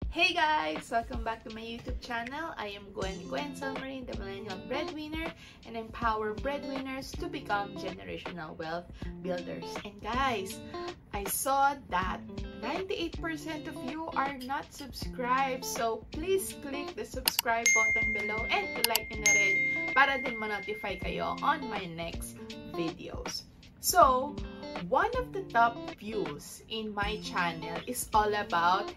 Hey guys! Welcome back to my YouTube channel. I am Gwen Salmarin, the Millennial Breadwinner, and empower breadwinners to become generational wealth builders. And guys, I saw that 98% of you are not subscribed. So please click the subscribe button below and like nyo na rin para din ma-notify kayo on my next videos. So, one of the top views in my channel is all about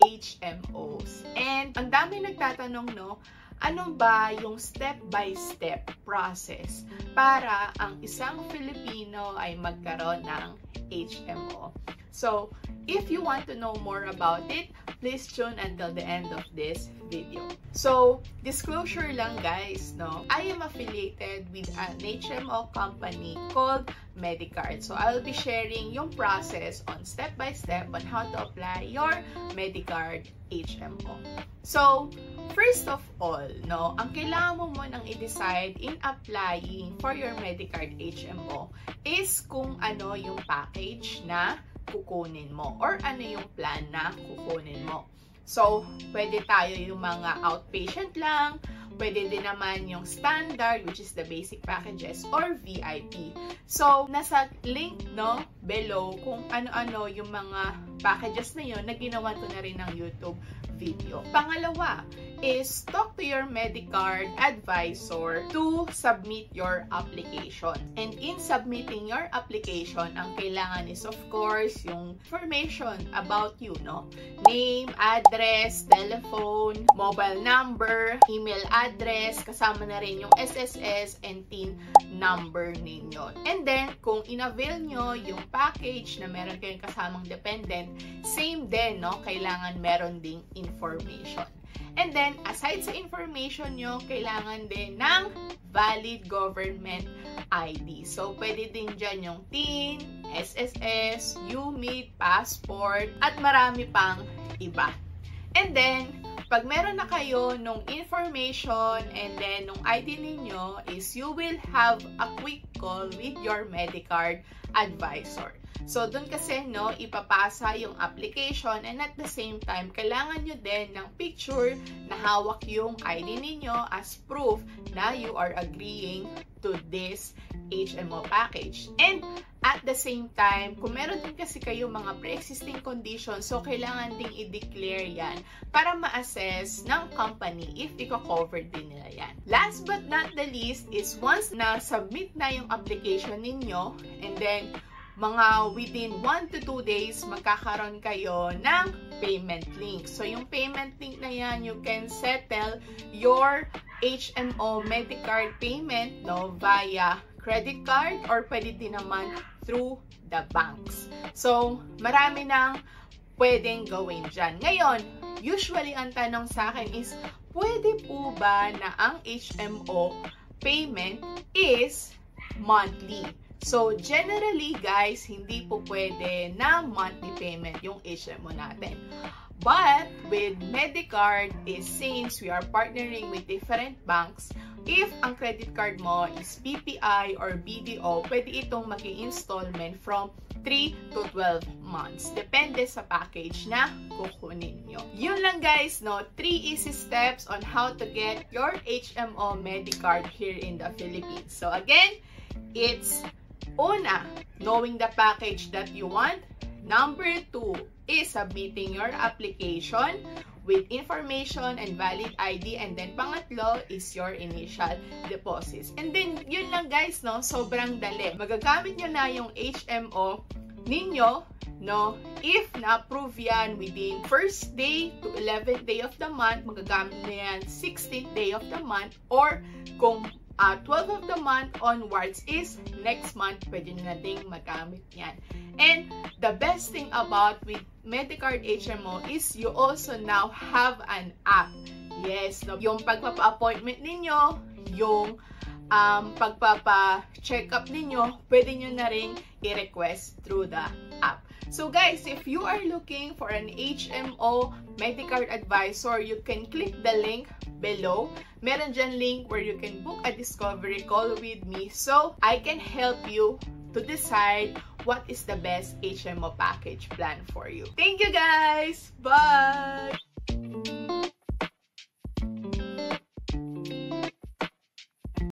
HMOs. And ang dami nagtatanong, no, ano ba yung step-by-step process para ang isang Filipino ay magkaroon ng HMO? So, if you want to know more about it, please tune until the end of this video. So, disclosure lang guys, no? I am affiliated with an HMO company called Medicard. So, I'll be sharing yung process on step-by-step on how to apply your Medicard HMO. So, first of all, no, ang kailangan mo munang i-decide in applying for your Medicard HMO is kung ano yung package na kukunin mo or ano yung plan na kukunin mo. So, pwede tayo yung mga outpatient lang, pwede din naman yung standard, which is the basic packages, or VIP. So, nasa link, no, below kung ano-ano yung mga packages na yun na ginawa ko na rin ng YouTube video. Pangalawa is talk to your Medicard advisor to submit your application. And in submitting your application, ang kailangan is of course yung information about you, no? Name, address, telephone, mobile number, email address, kasama na rin yung SSS and TIN number ninyo. And then, kung in-avail nyo yung package na meron kayong kasamang dependent, same din, no? Kailangan meron ding information. And then, aside sa information nyo, kailangan din ng valid government ID. So, pwede din dyan yung TIN, SSS, UMID, passport, at marami pang iba. And then, pag meron na kayo nung information and then nung ID ninyo is you will have a quick call with your Medicard advisor. So, dun kasi, no, ipapasa yung application and at the same time, kailangan nyo din ng picture na hawak yung ID ninyo as proof na you are agreeing to this HMO package. And at the same time, kung meron din kasi kayo mga pre-existing conditions, so kailangan ding i-declare yan para ma-assess ng company if i-cover din nila yan. Last but not the least is once na submit na yung application ninyo and then mga within 1 to 2 days, magkakaroon kayo ng payment link. So, yung payment link na yan, you can settle your HMO Medicard payment, no, via credit card or pwede din naman through the banks. So, marami nang pwedeng gawin dyan. Ngayon, usually ang tanong sa akin is, pwede po ba na ang HMO payment is monthly? So, generally, guys, hindi po pwede na monthly payment yung HMO natin. But, with Medicard is since we are partnering with different banks, if ang credit card mo is BPI or BDO, pwede itong mag-i-installment from 3 to 12 months. Depende sa package na kukunin nyo. Yun lang guys, no? 3 easy steps on how to get your HMO Medicard here in the Philippines. So, again, it's una, knowing the package that you want. Number 2 is submitting your application with information and valid ID. And then, pangatlo is your initial deposits. And then, yun lang guys, no? Sobrang dali. Magagamit nyo na yung HMO ninyo, no? If na-approve yan within 1st day to 11th day of the month, magagamit nyo yan 16th day of the month, or kung 12 of the month onwards is next month, pwede nyo na ding magamit yan. And the best thing about with Medicard HMO is you also now have an app. Yes, no? Yung pagpapa-appointment ninyo, yung pagpapa-check up ninyo, pwede nyo na rin i-request through the app. So guys, if you are looking for an HMO Medicard advisor, you can click the link below. Meron dyan link where you can book a discovery call with me so I can help you to decide what is the best HMO package plan for you. Thank you guys! Bye!